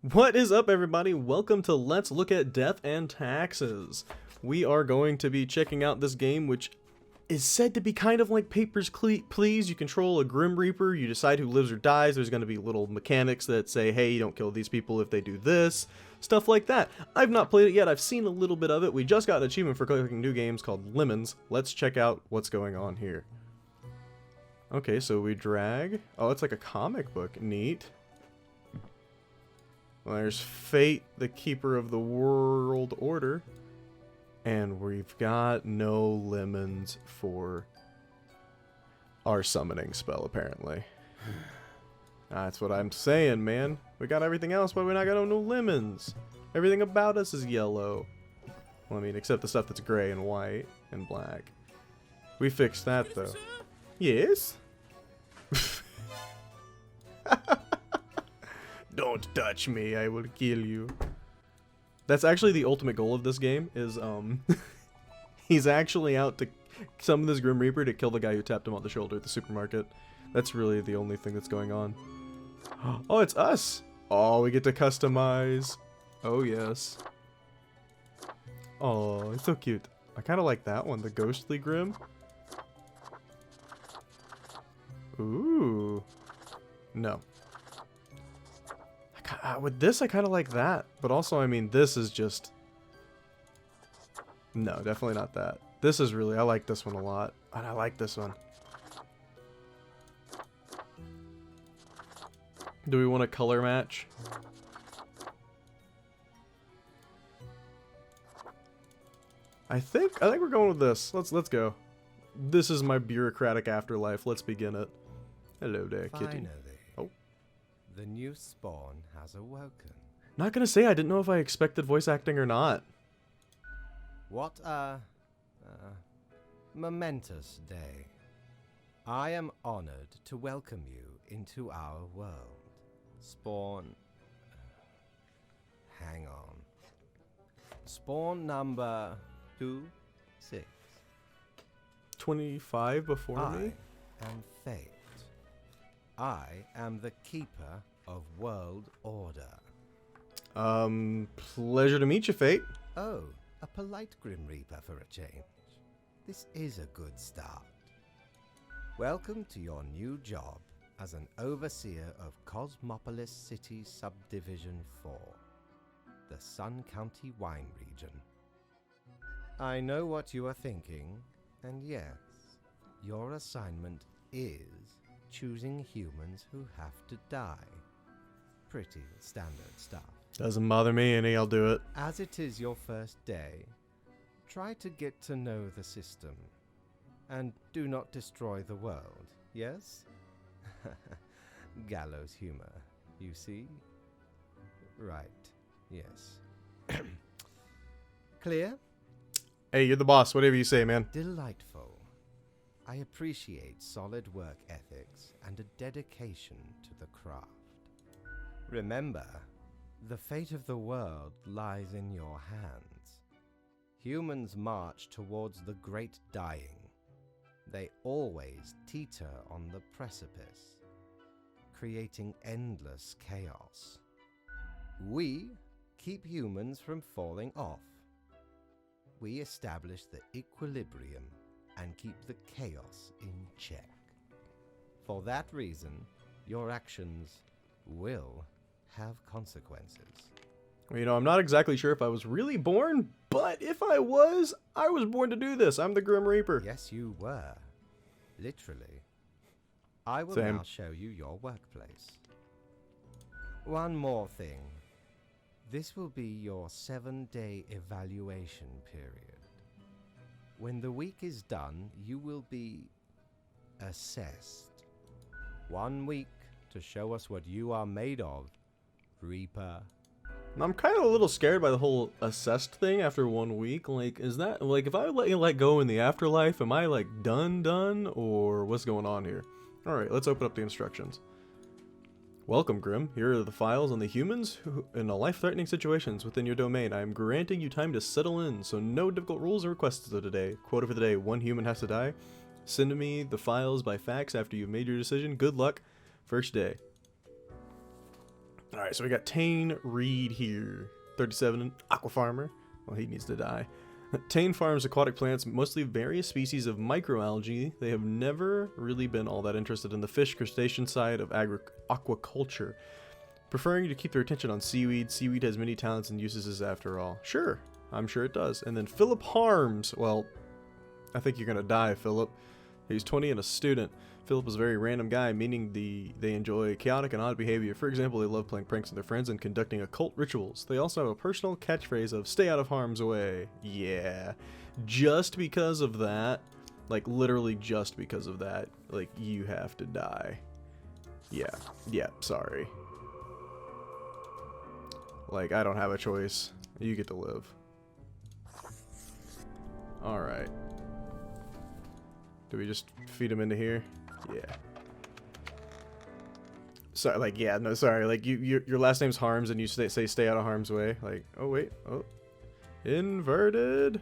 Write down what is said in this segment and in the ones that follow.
What is up, everybody? Welcome to Let's Look at Death and Taxes. We are going to be checking out this game, which is said to be kind of like Papers, Please. You control a Grim Reaper, you decide who lives or dies. There's going to be little mechanics that say, hey, you don't kill these people if they do this, stuff like that. I've not played it yet. I've seen a little bit of it. We just got an achievement for clicking new games called Lemons. Let's check out what's going on here. Okay, so we drag. Oh, it's like a comic book. Neat. Well, there's Fate, the Keeper of the World Order. And we've got no lemons for our summoning spell, apparently. That's what I'm saying, man. We got everything else, but we're not got no lemons. Everything about us is yellow. Well, I mean, except the stuff that's gray and white and black. We fixed that, though. Yes? Don't touch me, I will kill you. That's actually the ultimate goal of this game, is, he's actually out to summon this Grim Reaper to kill the guy who tapped him on the shoulder at the supermarket. That's really the only thing that's going on. Oh, it's us! Oh, we get to customize. Oh, yes. Oh, it's so cute. I kind of like that one, the Ghostly Grim. Ooh. No. With this, I kind of like that. But also, I mean, this is just... No, definitely not that. This is really... I like this one a lot. And I like this one. Do we want a color match? I think we're going with this. Let's go. This is my bureaucratic afterlife. Let's begin it. Hello there, kitty. Finally. Oh. The new spawn has awoken. Not gonna say I didn't know if I expected voice acting or not. What a momentous day. I am honored to welcome you into our world. Spawn... hang on. Spawn number 26. 25 before me? I am Fate. I am the keeper of world order. Pleasure to meet you, Fate. Oh, a polite Grim Reaper for a change. This is a good start. Welcome to your new job as an overseer of Cosmopolis City Subdivision 4, the Sun County Wine Region. I know what you are thinking, and yes, your assignment is choosing humans who have to die. Pretty standard stuff. Doesn't bother me any, I'll do it. As it is your first day, try to get to know the system. And do not destroy the world, yes? Gallows humor, you see? Right, yes. Clear? Hey, you're the boss, whatever you say, man. Delightful. I appreciate solid work ethics and a dedication to the craft. Remember, the fate of the world lies in your hands. Humans march towards the great dying. They always teeter on the precipice, creating endless chaos. We keep humans from falling off. We establish the equilibrium and keep the chaos in check. For that reason, your actions will have consequences. You know, I'm not exactly sure if I was really born, but if I was born to do this. I'm the Grim Reaper. Yes, you were. Literally. I will Same. now show you your workplace. One more thing. This will be your 7-day evaluation period. When the week is done, you will be assessed. 1 week to show us what you are made of, Reaper. I'm kind of a little scared by the whole assessed thing after 1 week. Like, is that, like, if I let you let go in the afterlife, am I, like, done, or what's going on here? Alright, let's open up the instructions. Welcome, Grim. Here are the files on the humans who, in life-threatening situations within your domain. I am granting you time to settle in, so no difficult rules or requests for today. Quota for the day, 1 human has to die. Send me the files by fax after you've made your decision. Good luck. First day. Alright, so we got Tane Reed here. 37, aqua farmer. Well, he needs to die. Tane farms aquatic plants, mostly various species of microalgae. They have never really been all that interested in the fish crustacean side of aquaculture, preferring to keep their attention on seaweed. Seaweed has many talents and uses after all. Sure, I'm sure it does. And then Philip Harms. Well, I think you're gonna die, Philip. He's 20 and a student. Philip is a very random guy, meaning they enjoy chaotic and odd behavior. For example, they love playing pranks with their friends and conducting occult rituals. They also have a personal catchphrase of "stay out of harm's way." Yeah. Just because of that, like literally just because of that, like you have to die. Yeah, sorry. Like, I don't have a choice. You get to live. Alright. Do we just feed him into here? Yeah. Sorry, like, yeah, no, sorry. Like, your last name's Harms and you say stay out of harm's way. Like, oh, wait. Oh. Inverted.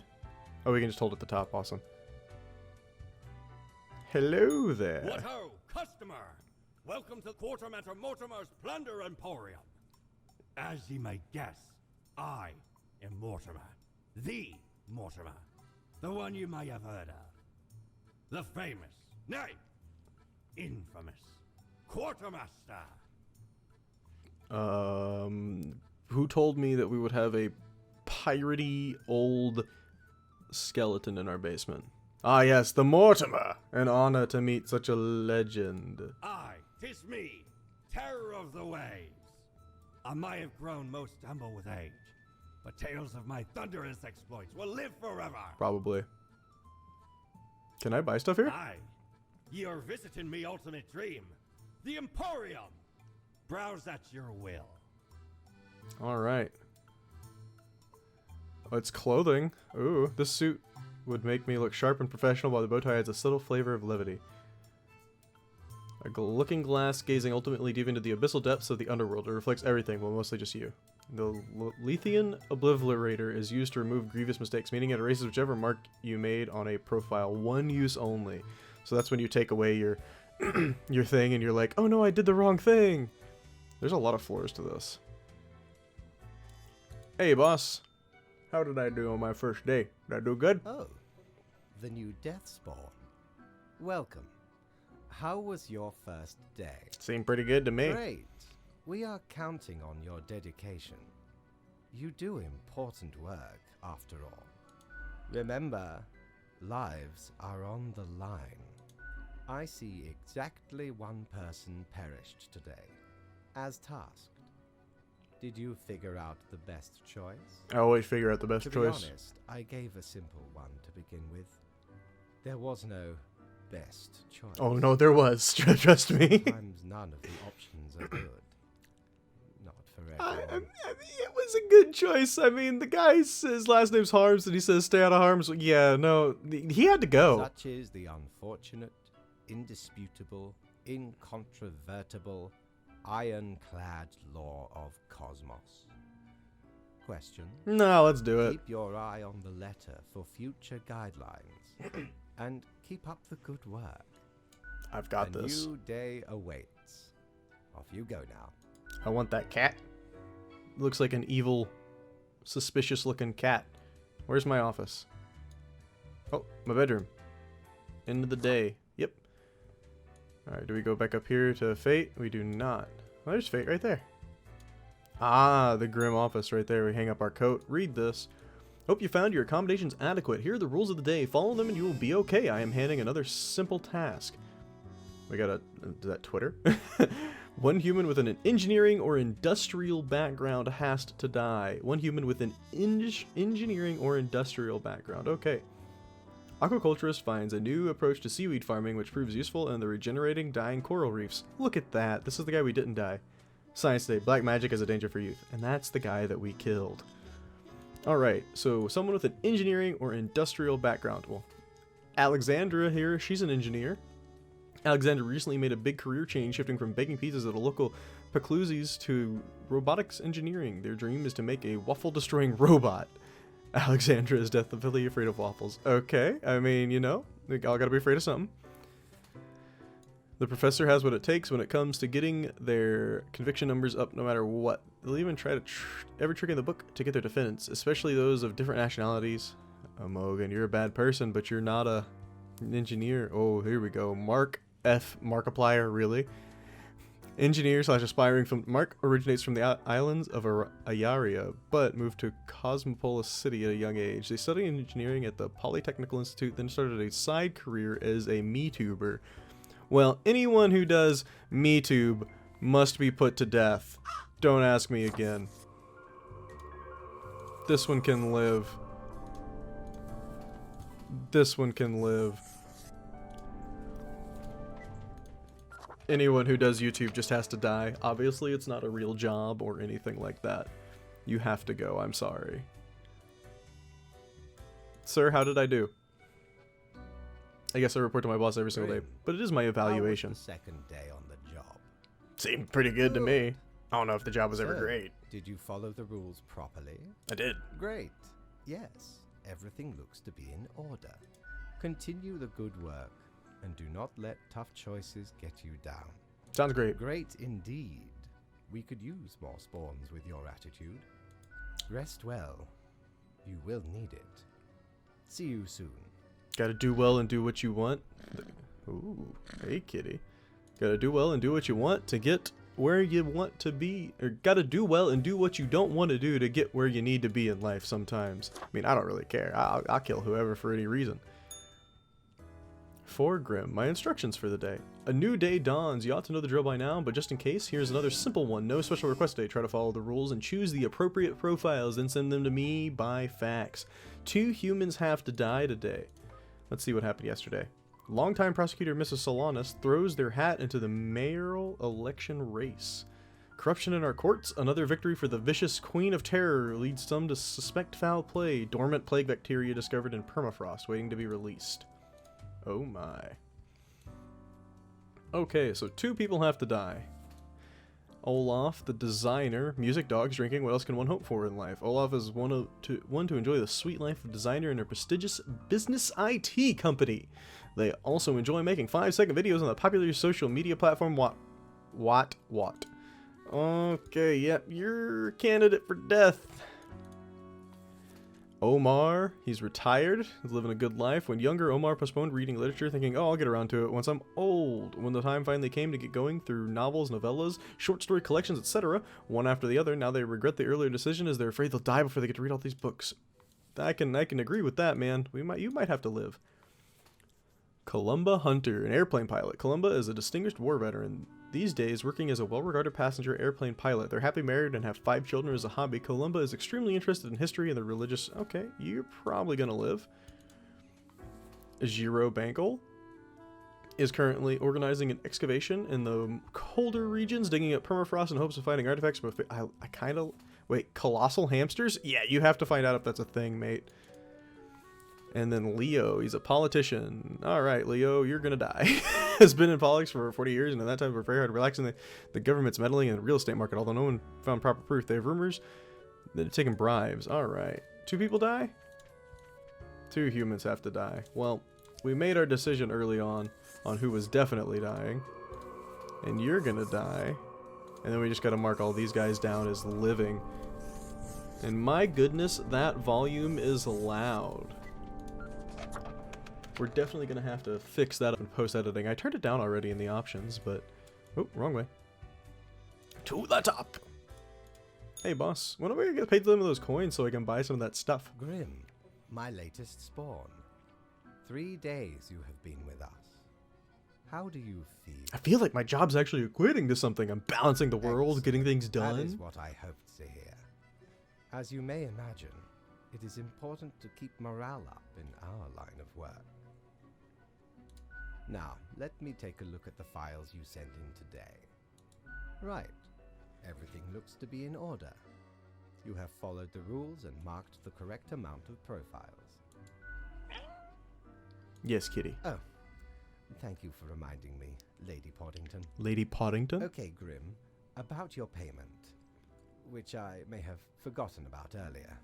Oh, we can just hold at the top. Awesome. Hello there. What ho, customer! Welcome to Quartermaster Mortimer's Plunder Emporium. As ye may guess, I am Mortimer. The Mortimer. The one you may have heard of. The famous, nay, infamous Quartermaster. Who told me that we would have a piratey old skeleton in our basement? Ah, yes, the Mortimer. An honor to meet such a legend. Aye, 'tis me, terror of the waves. I may have grown most humble with age, but tales of my thunderous exploits will live forever. Probably. Can I buy stuff here? Aye, ye are visiting me ultimate dream, the Emporium. Browse at your will. Alright. Oh, it's clothing. Ooh, this suit would make me look sharp and professional, while the bow tie adds a subtle flavor of levity. A looking glass gazing ultimately deep into the abyssal depths of the underworld. It reflects everything, well, mostly just you. The Lethean Obliterator is used to remove grievous mistakes, meaning it erases whichever mark you made on a profile. One use only. So that's when you take away your your thing and you're like, oh no, I did the wrong thing. There's a lot of floors to this. Hey, boss. How did I do on my first day? Did I do good? Oh, the new Deathspawn. Welcome. How was your first day? Seemed pretty good to me. Great. We are counting on your dedication. You do important work, after all. Remember, lives are on the line. I see exactly one person perished today, as tasked. Did you figure out the best choice? I always figure out the best To choice. be honest, I gave a simple one to begin with. There was no best choice. Oh no, there was. Trust me. Sometimes none of the options are good. Not for everyone. I mean, it was a good choice. I mean, the guy says last name's Harms and he says stay out of harm's. Yeah, no, he had to go. Such is the unfortunate, indisputable, incontrovertible, ironclad law of cosmos. Question. No, let's do it. Keep your eye on the letter for future guidelines. And keep up the good work. I've got A this. new day awaits. Off you go now. I want that cat. Looks like an evil, suspicious looking cat. Where's my office? Oh, my bedroom. End of the day. Yep. Alright, do we go back up here to Fate? We do not. Oh, there's Fate right there. Ah, the grim office right there. We hang up our coat. Read this. Hope you found your accommodations adequate. Here are the rules of the day. Follow them and you will be okay. I am handing another simple task. We got a... is that Twitter? One human with an engineering or industrial background has to die. One human with an engineering or industrial background. Okay. Aquaculturist finds a new approach to seaweed farming which proves useful in the regenerating dying coral reefs. Look at that. This is the guy we didn't die. Science Day. Black magic is a danger for youth. And that's the guy that we killed. Alright, so someone with an engineering or industrial background. Well, Alexandra here, she's an engineer. Alexandra recently made a big career change, shifting from baking pizzas at a local Pacluzzi's to robotics engineering. Their dream is to make a waffle-destroying robot. Alexandra is deathly afraid of waffles. Okay, I mean, you know, we all gotta be afraid of something. The professor has what it takes when it comes to getting their conviction numbers up no matter what. They'll even try to every trick in the book to get their defendants, especially those of different nationalities. Oh, Morgan, you're a bad person, but you're not an engineer. Oh, here we go. Mark F. Markiplier, really? Engineer / aspiring film. Mark originates from the islands of Ayaria, but moved to Cosmopolis City at a young age. They studied engineering at the Polytechnical Institute, then started a side career as a MeTuber. Well, anyone who does MeTube must be put to death. Don't ask me again. This one can live. This one can live. Anyone who does YouTube just has to die. Obviously, it's not a real job or anything like that. You have to go. I'm sorry. Sir, how did I do? I guess I report to my boss every single day, but it is my evaluation. How was the second day on the job? Seemed pretty good to me. I don't know if the job was ever great. Did you follow the rules properly? I did. Great. Yes, everything looks to be in order. Continue the good work, and do not let tough choices get you down. Sounds great. Great indeed. We could use more spawns with your attitude. Rest well. You will need it. See you soon. Gotta do well and do what you want. Ooh, hey kitty. Gotta do well and do what you want to get where you want to be. Or gotta do well and do what you don't want to do to get where you need to be in life sometimes. I mean, I don't really care. I'll kill whoever for any reason. For Grim, my instructions for the day. A new day dawns. You ought to know the drill by now, but just in case, here's another simple one. No special request day. Try to follow the rules and choose the appropriate profiles, then send them to me by fax. 2 humans have to die today. Let's see what happened yesterday. Longtime prosecutor Mrs. Solanas throws their hat into the mayoral election race. Corruption in our courts. Another victory for the vicious Queen of Terror leads some to suspect foul play. Dormant plague bacteria discovered in permafrost waiting to be released. Oh my. Okay, so 2 people have to die. Olaf, the designer, music, dogs, drinking. What else can one hope for in life? Olaf is one to enjoy the sweet life of designer in a prestigious business IT company. They also enjoy making 5-second videos on the popular social media platform What. Okay, yep, you're a candidate for death. Omar, he's retired, he's living a good life. When younger, Omar postponed reading literature, thinking, oh, I'll get around to it once I'm old. When the time finally came to get going through novels, novellas, short story collections, etc., one after the other, now they regret the earlier decision as they're afraid they'll die before they get to read all these books. I can agree with that, man. You might have to live. Columba Hunter, an airplane pilot. Columba is a distinguished war veteran. These days, working as a well-regarded passenger airplane pilot. They're happily married and have 5 children as a hobby. Columba is extremely interested in history and the religious... Okay, you're probably gonna live. Jiro Bankel is currently organizing an excavation in the colder regions, digging up permafrost in hopes of finding artifacts. But I kind of... Wait, colossal hamsters? Yeah, you have to find out if that's a thing, mate. And then Leo, he's a politician. All right, Leo, you're gonna die. Has been in politics for 40 years, and at that time we're very hard relaxing the government's meddling in the real estate market, although no one found proper proof. They have rumors that they're taking bribes. All right, 2 people die? 2 humans have to die. Well, we made our decision early on who was definitely dying. And you're gonna die. And then we just gotta mark all these guys down as living. And my goodness, that volume is loud. We're definitely going to have to fix that up in post-editing. I turned it down already in the options, but... Oh, wrong way. To the top! Hey, boss. When am I going to get paid them those coins so I can buy some of that stuff? Grim, my latest spawn. 3 days you have been with us. How do you feel? I feel like my job's actually equating to something. I'm balancing the world, getting things done. That is what I hoped to hear. As you may imagine, it is important to keep morale up in our line of work. Now, let me take a look at the files you sent in today. Right. Everything looks to be in order. You have followed the rules and marked the correct amount of profiles. Yes, kitty. Oh, thank you for reminding me, Lady Poddington. Lady Poddington? Okay, Grim, about your payment, which I may have forgotten about earlier.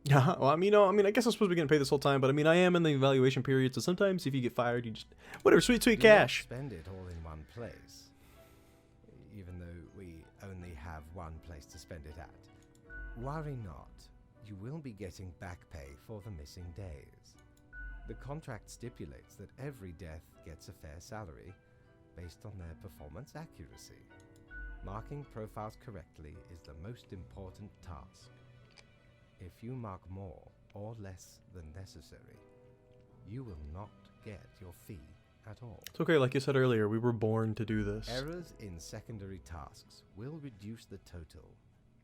Yeah, well, I mean, I guess I'm supposed to be getting paid this whole time, but I mean, I am in the evaluation period, so sometimes if you get fired, you just whatever, sweet Do not cash. spend it all in one place, even though we only have one place to spend it at. Worry not, you will be getting back pay for the missing days. The contract stipulates that every death gets a fair salary based on their performance accuracy. Marking profiles correctly is the most important task. If you mark more or less than necessary, you will not get your fee at all. It's okay, like you said earlier, we were born to do this. Errors in secondary tasks will reduce the total,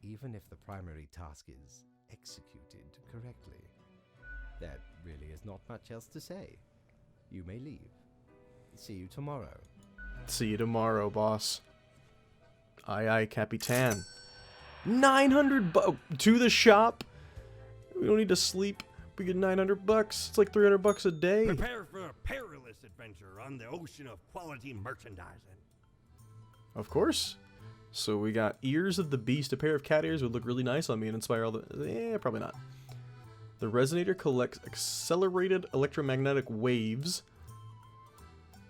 even if the primary task is executed correctly. There really is not much else to say. You may leave. See you tomorrow. See you tomorrow, boss. Aye, aye, Capitan. 900 to the shop. We don't need to sleep. We get 900 bucks. It's like 300 bucks a day. Prepare for a perilous adventure on the ocean of quality merchandising. Of course. So we got ears of the beast. A pair of cat ears would look really nice on me and inspire all the... probably not. The resonator collects accelerated electromagnetic waves,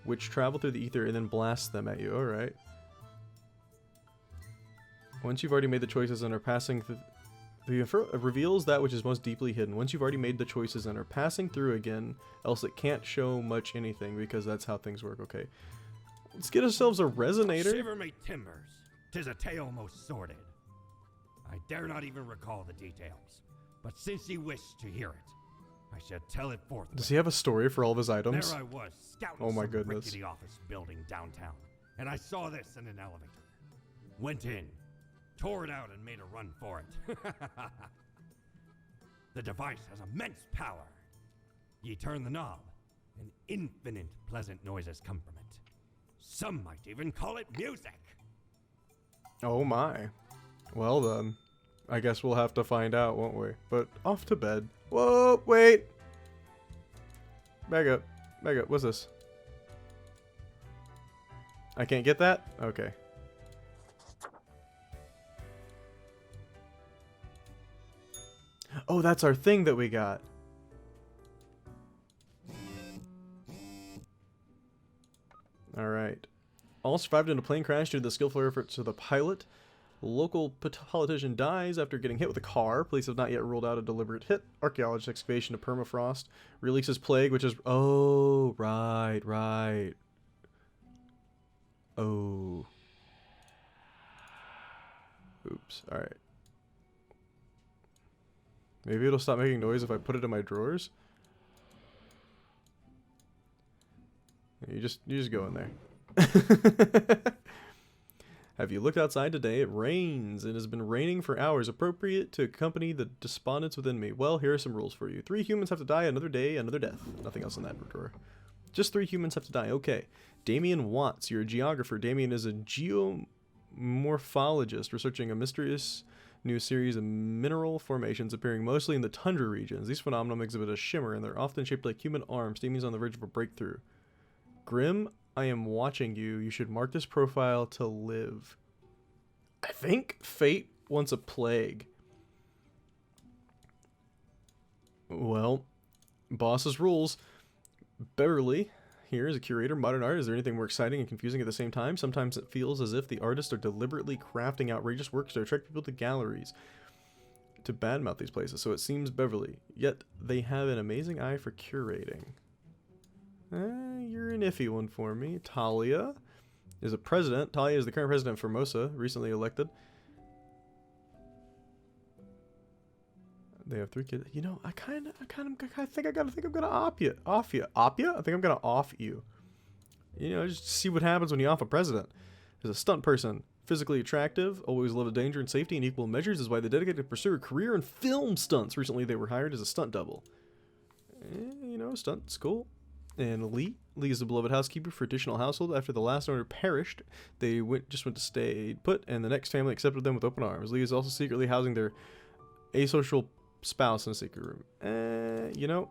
which travel through the ether and then blast them at you. Alright. Once you've already made the choices and are passing through... reveals that which is most deeply hidden. Once you've already made the choices and are passing through again, else it can't show much anything, because that's how things work. Okay. Let's get ourselves a resonator. Shiver me timbers. 'Tis a tale most sordid. I dare not even recall the details, but since ye wish to hear it, I shall tell it forth. Does he have a story for all of his items? There I was, scouting Oh my some goodness. rickety office building downtown, and I saw this in an elevator. Went in, tore it out, and made a run for it. The device has immense power. Ye turn the knob, and infinite pleasant noises come from it. Some might even call it music. Oh my. Well then. I guess we'll have to find out, won't we? But off to bed. Whoa, wait! Back up. Back up. What's this? I can't get that? Okay. Oh, that's our thing that we got. Alright. All survived in a plane crash due to the skillful efforts of the pilot. Local politician dies after getting hit with a car. Police have not yet ruled out a deliberate hit. Archaeologist excavation of permafrost. Releases plague, which is... Oh, right, right. Oh. Oops, alright. Maybe it'll stop making noise if I put it in my drawers? You just go in there. Have you looked outside today? It rains. It has been raining for hours. Appropriate to accompany the despondence within me. Well, here are some rules for you. 3 humans have to die, another day, another death. Nothing else in that drawer. Just 3 humans have to die. Okay. Damien Watts. You're a geographer. Damien is a geomorphologist researching a mysterious new series of mineral formations appearing mostly in the tundra regions. These phenomena exhibit a shimmer, and they're often shaped like human arms. Damien's on the verge of a breakthrough. Grim, I am watching you. You should mark this profile to live. I think fate wants a plague. Well, boss's rules. Beverly here is a curator, modern art. Is there anything more exciting and confusing at the same time? Sometimes it feels as if the artists are deliberately crafting outrageous works to attract people to galleries, to badmouth these places. So it seems Beverly. Yet they have an amazing eye for curating. You're an iffy one for me. Talia is a president. Talia is the current president of Formosa, recently elected. They have 3 kids. You know, I think I'm gonna off you. I think I'm gonna off you. You know, just see what happens when you off a president. As a stunt person, physically attractive, always loved danger and safety in equal measures, is why they dedicated to pursue a career in film stunts. Recently, they were hired as a stunt double. You know, stunts, cool. And Lee is the beloved housekeeper for additional household. After the last owner perished, they just went to stay put, and the next family accepted them with open arms. Lee is also secretly housing their asocial spouse in a secret room. You know,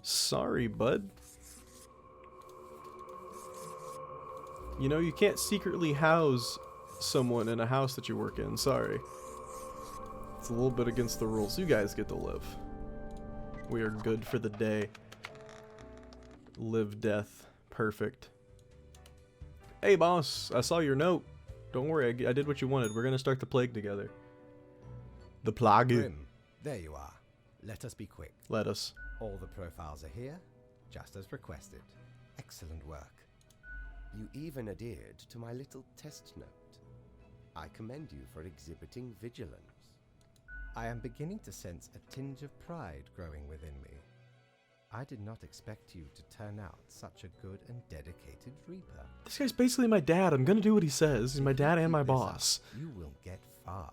sorry, bud. You know, you can't secretly house someone in a house that you work in. Sorry. It's a little bit against the rules. You guys get to live. We are good for the day. Live death. Perfect. Hey, boss. I saw your note. Don't worry. I did what you wanted. We're going to start the plague together. The plague. Grim, there you are. Let us be quick. Let us. All the profiles are here, just as requested. Excellent work. You even adhered to my little test note. I commend you for exhibiting vigilance. I am beginning to sense a tinge of pride growing within me. I did not expect you to turn out such a good and dedicated Reaper. This guy's basically my dad. I'm going to do what he says. He's my dad and my Keep this boss. up, you will get far.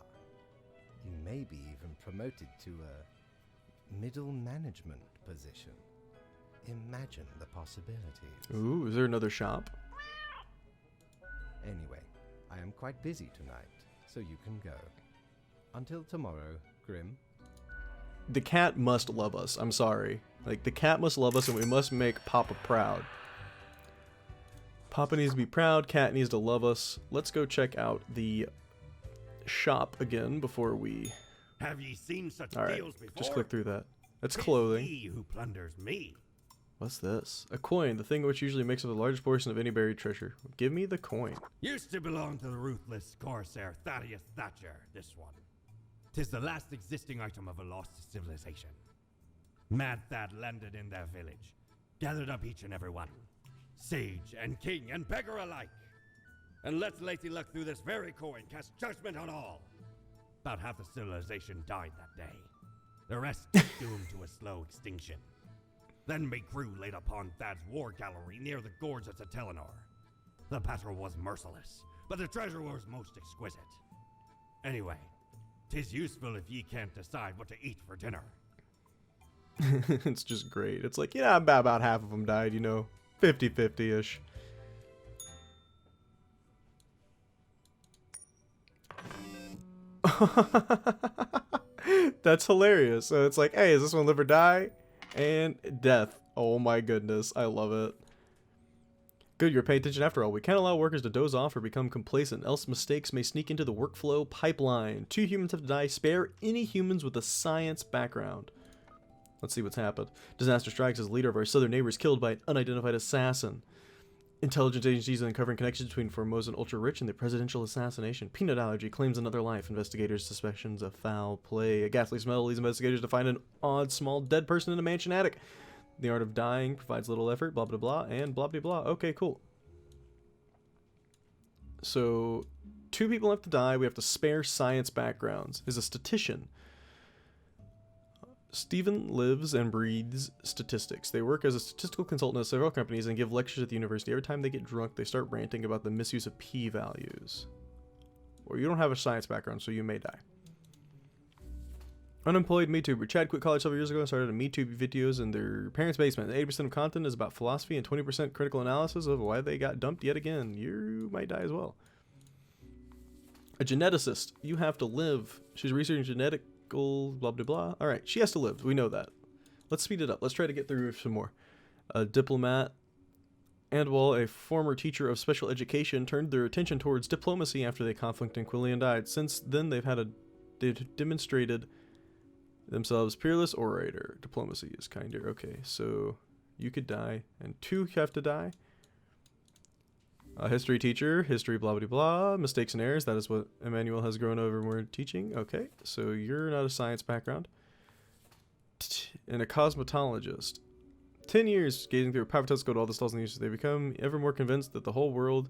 You may be even promoted to a middle management position. Imagine the possibilities. Ooh, is there another shop? Anyway, I am quite busy tonight, so you can go. Until tomorrow, Grim. The cat must love us. I'm sorry. Like, the cat must love us, and we must make Papa proud. Papa needs to be proud. Cat needs to love us. Let's go check out the shop again before we... Have ye seen such Alright, deals before? just click through that. That's 'Tis clothing. he who plunders me. What's this? A coin, the thing which usually makes up the largest portion of any buried treasure. Give me the coin. Used to belong to the ruthless corsair Thaddeus Thatcher, this one. 'Tis the last existing item of a lost civilization. Mad Thad landed in their village, gathered up each and every one, sage and king and beggar alike, and let Lady Luck through this very coin cast judgment on all. About half the civilization died that day. The rest doomed to a slow extinction. Then my crew laid upon Thad's war gallery near the gorge of Teleanor. The battle was merciless, but the treasure was most exquisite. Anyway, 'tis useful if ye can't decide what to eat for dinner. It's just great. It's like, yeah, about half of them died, you know. 50-50-ish. That's hilarious. So it's like, hey, is this one live or die? And death. Oh my goodness. I love it. Good, you're paying attention after all. We can't allow workers to doze off or become complacent, else mistakes may sneak into the workflow pipeline. 2 humans have to die. Spare any humans with a science background. Let's see what's happened. Disaster strikes as leader of our southern neighbors killed by an unidentified assassin. Intelligence agencies are uncovering connections between Formosan ultra-rich and the presidential assassination. Peanut allergy claims another life. Investigators' suspicions of foul play. A ghastly smell leads investigators to find an odd, small, dead person in a mansion attic. The art of dying provides little effort, blah, blah, blah, and blah, blah, blah. Okay, cool. So, 2 people have to die. We have to spare science backgrounds. Is a statistician. Stephen lives and breathes statistics. They work as a statistical consultant at several companies and give lectures at the university. Every time they get drunk, they start ranting about the misuse of p-values. Or you don't have a science background, so you may die. Unemployed MeTuber. Chad quit college several years ago and started a MeTube videos in their parents' basement. 80% of content is about philosophy and 20% critical analysis of why they got dumped yet again. You might die as well. A geneticist. You have to live. She's researching genetic blah blah blah. Alright, she has to live. We know that. Let's speed it up. Let's try to get through some more. A diplomat. And while a former teacher of special education turned their attention towards diplomacy after the conflict in Quillian died. Since then, they've demonstrated themselves peerless orator. Diplomacy is kinder. Okay, so you could die, and 2 have to die. A history teacher, history blah blah blah, mistakes and errors, that is what Emmanuel has grown over more teaching. Okay, so you're not a science background. And a cosmetologist. 10 years gazing through a power telescope to all the stars in the universe, they become ever more convinced that the whole world...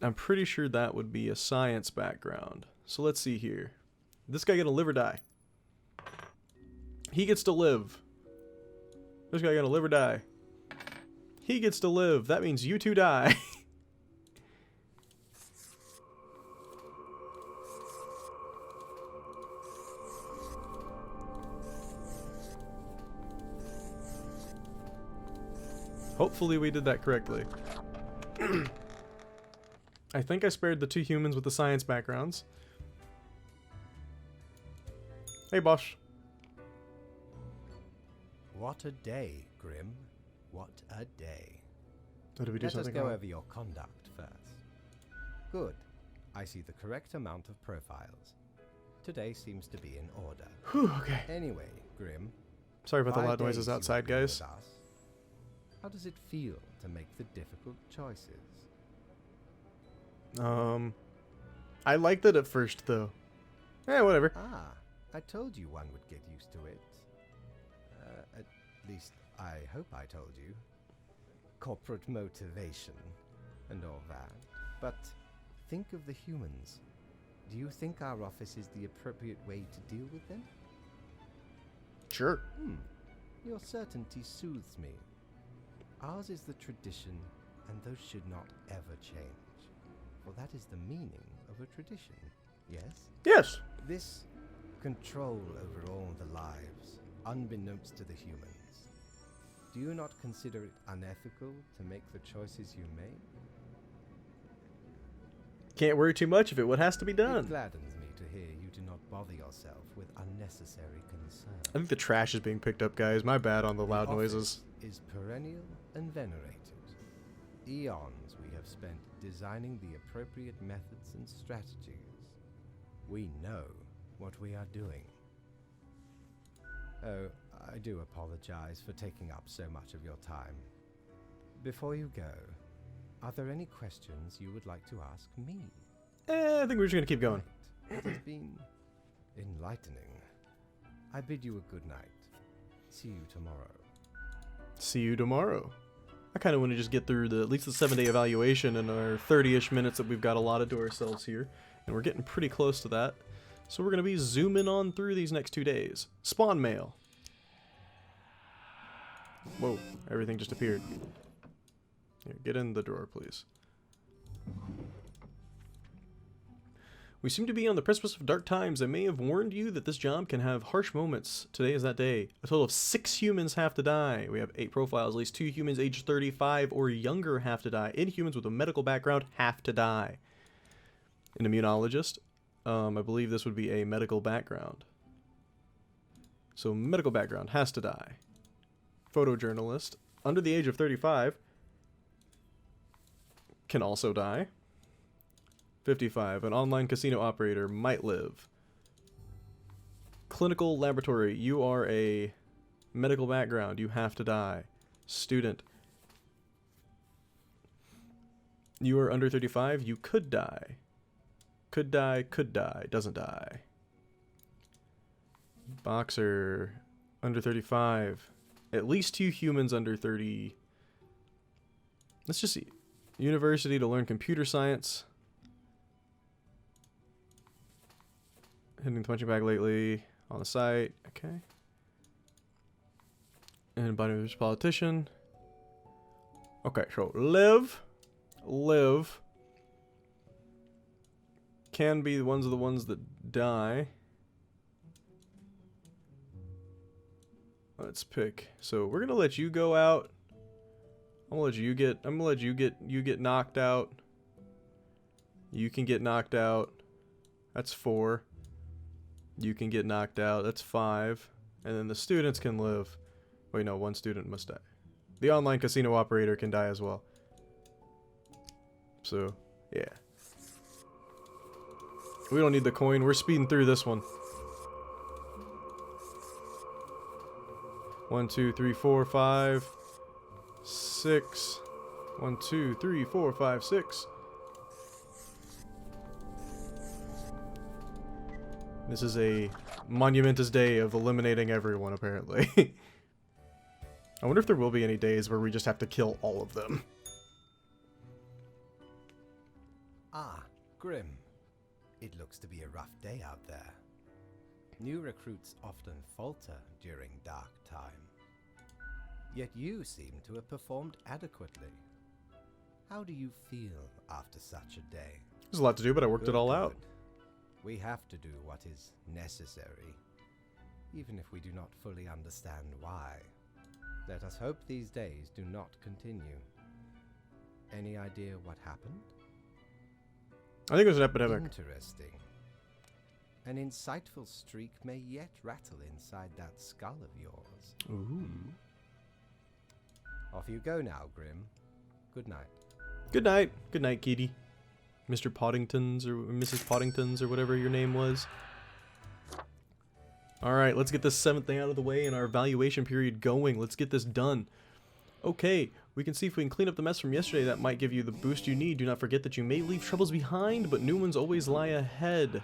I'm pretty sure that would be a science background. So let's see here. This guy gonna live or die? He gets to live. This guy gonna live or die? He gets to live. That means you 2 die. Hopefully we did that correctly. I think I spared the 2 humans with the science backgrounds. Hey, boss. What a day, Grim. What a day. Oh, did we do Let us something go wrong? over your conduct first. Good. I see the correct amount of profiles. Today seems to be in order. Whew, okay. Anyway, Grim. Sorry about the 5 loud noises days you outside, have been guys. with us. How does it feel to make the difficult choices? I liked it at first, though. Whatever. Ah, I told you one would get used to it. At least, I hope I told you. Corporate motivation and all that. But think of the humans. Do you think our office is the appropriate way to deal with them? Sure. Your certainty soothes me. Ours is the tradition, and those should not ever change. For that is the meaning of a tradition, yes? Yes. This control over all the lives, unbeknownst to the humans. Do you not consider it unethical to make the choices you make? Can't worry too much of it. What has to be It done? gladdens me to hear you do not bother yourself with unnecessary concern. I think the trash is being picked up, guys. My bad on the loud The noises. office is perennial and venerated. Eons we have spent designing the appropriate methods and strategies. We know what we are doing. Oh, I do apologize for taking up so much of your time. Before you go, are there any questions you would like to ask me? I think we're just gonna keep going. Right. It has been enlightening. I bid you a good night. See you tomorrow. See you tomorrow. I kind of want to just get through at least the 7-day evaluation in our 30-ish minutes that we've got allotted to ourselves here. And we're getting pretty close to that. So we're going to be zooming on through these next 2 days. Spawn mail. Whoa, everything just appeared. Here, get in the drawer, please. We seem to be on the precipice of dark times. I may have warned you that this job can have harsh moments. Today is that day. A total of 6 humans have to die. We have 8 profiles. At least 2 humans aged 35 or younger have to die. Inhumans with a medical background have to die. An immunologist. I believe this would be a medical background. So medical background has to die. Photojournalist under the age of 35 can also die. 55. An online casino operator might live. Clinical laboratory. You are a medical background. You have to die. Student. You are under 35. You could die. Could die, could die. Doesn't die. Boxer. Under 35. At least 2 humans under 30. Let's just see. University to learn computer science. Hitting the punching bag lately on the site. Okay. And Biden politician. Okay, so live. Can be the ones that die. Let's pick. So we're gonna let you go out. I'm gonna let you get knocked out. You can get knocked out. That's 4. You can get knocked out. That's 5. And then the students can live. Wait, no, 1 student must die. The online casino operator can die as well. So, yeah. We don't need the coin. We're speeding through this one. 1, 2, 3, 4, 5, 6. 1, 2, 3, 4, 5, 6. This is a monumentous day of eliminating everyone, apparently. I wonder if there will be any days where we just have to kill all of them. Ah, Grim. It looks to be a rough day out there. New recruits often falter during dark time. Yet you seem to have performed adequately. How do you feel after such a day? There's a lot to do, but I worked it all out. We have to do what is necessary, even if we do not fully understand why. Let us hope these days do not continue. Any idea what happened? I think it was an epidemic. Interesting. An insightful streak may yet rattle inside that skull of yours. Ooh. Off you go now, Grim. Good night. Good night. Good night, Kitty. Mr. Poddingtons or Mrs. Poddingtons or whatever your name was. Alright, let's get this 7th thing out of the way and our evaluation period going. Let's get this done. Okay, we can see if we can clean up the mess from yesterday. That might give you the boost you need. Do not forget that you may leave troubles behind, but new ones always lie ahead.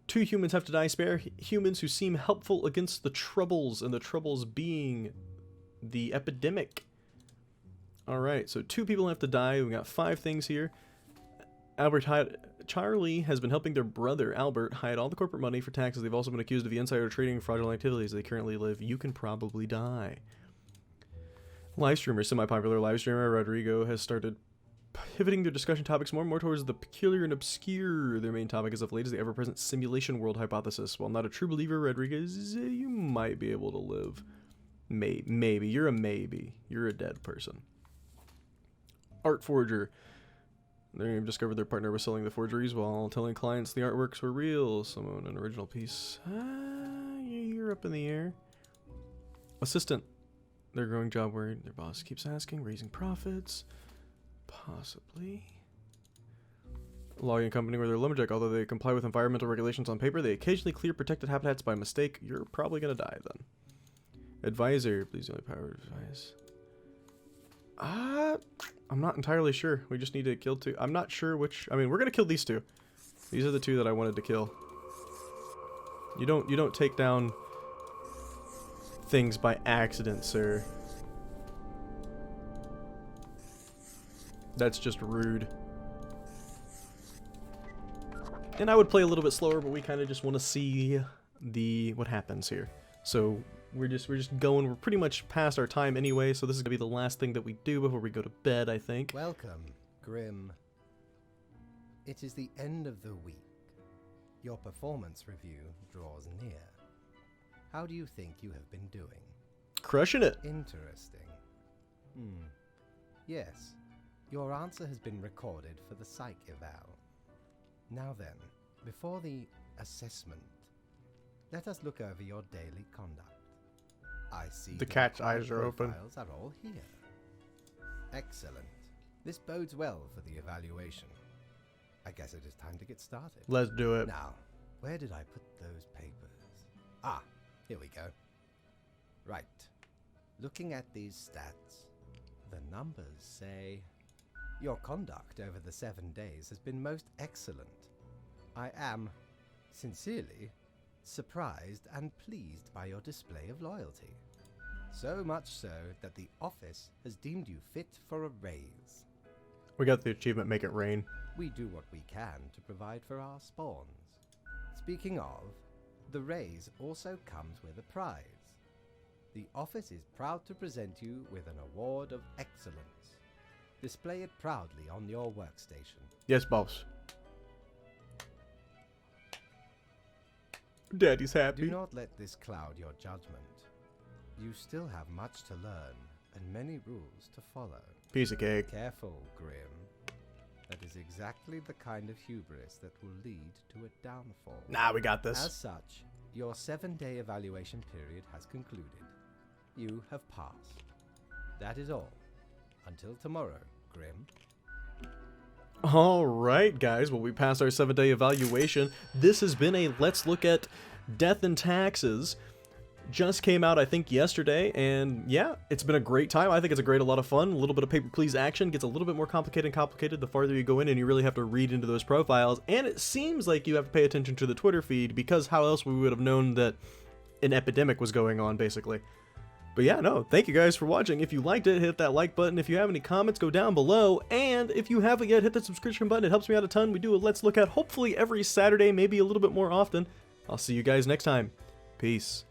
2 humans have to die. Spare humans who seem helpful against the troubles, and the troubles being the epidemic. Alright, so 2 people have to die. We got 5 things here. Charlie has been helping their brother, Albert, hide all the corporate money for taxes. They've also been accused of insider trading and fraudulent activities. They currently live. You can probably die. Live streamer, semi-popular live streamer Rodrigo has started pivoting their discussion topics more and more towards the peculiar and obscure. Their main topic as of late is the ever-present simulation world hypothesis. While not a true believer, Rodriguez, you might be able to live. Maybe. You're a maybe. You're a dead person. Art forger. They discovered their partner was selling the forgeries while telling clients the artworks were real. Someone an original piece. You're up in the air. Assistant. They're growing job worried. Their boss keeps asking. Raising profits. Possibly. Logging company where they're lumberjack. Although they comply with environmental regulations on paper, they occasionally clear protected habitats by mistake. You're probably going to die then. Advisor. Please only power advise. I'm not entirely sure. We just need to kill 2. I'm not sure which. I mean, we're gonna kill these 2. These are the 2 that I wanted to kill. You don't take down things by accident, sir. That's just rude. And I would play a little bit slower, but we kind of just want to see what happens here. So we're just going. We're pretty much past our time anyway, so this is gonna be the last thing that we do before we go to bed, I think. Welcome, Grim. It is the end of the week. Your performance review draws near. How do you think you have been doing? Crushing it. Interesting. Yes, your answer has been recorded for the psych eval. Now then, before the assessment, let us look over your daily conduct. I see The cat's eyes are open. Files are all here. Excellent. This bodes well for the evaluation. I guess it is time to get started. Let's do it. Now, where did I put those papers? Ah, here we go. Right. Looking at these stats, the numbers say your conduct over the 7 days has been most excellent. I am, sincerely, surprised and pleased by your display of loyalty. So much so that the office has deemed you fit for a raise. We got the achievement, make it rain. We do what we can to provide for our spawns. Speaking of, the raise also comes with a prize. The office is proud to present you with an award of excellence. Display it proudly on your workstation. Yes, boss. Daddy's happy. Do not let this cloud your judgment. You still have much to learn and many rules to follow. Piece of cake. Careful, Grim. That is exactly the kind of hubris that will lead to a downfall. Nah, we got this. As such, your 7-day evaluation period has concluded. You have passed. That is all. Until tomorrow, Grim. Alright, guys. Well, we passed our 7-day evaluation. This has been a Let's Look at Death and Taxes. Just came out, I think, yesterday, and yeah, it's been a great time. I think it's a lot of fun. A little bit of paper please action. Gets a little bit more complicated the farther you go in, and you really have to read into those profiles. And it seems like you have to pay attention to the Twitter feed, because how else we would have known that an epidemic was going on, basically. But yeah, no, thank you guys for watching. If you liked it, hit that like button. If you have any comments, go down below. And if you haven't yet, hit that subscription button. It helps me out a ton. We do a Let's Look At hopefully every Saturday, maybe a little bit more often. I'll see you guys next time. Peace.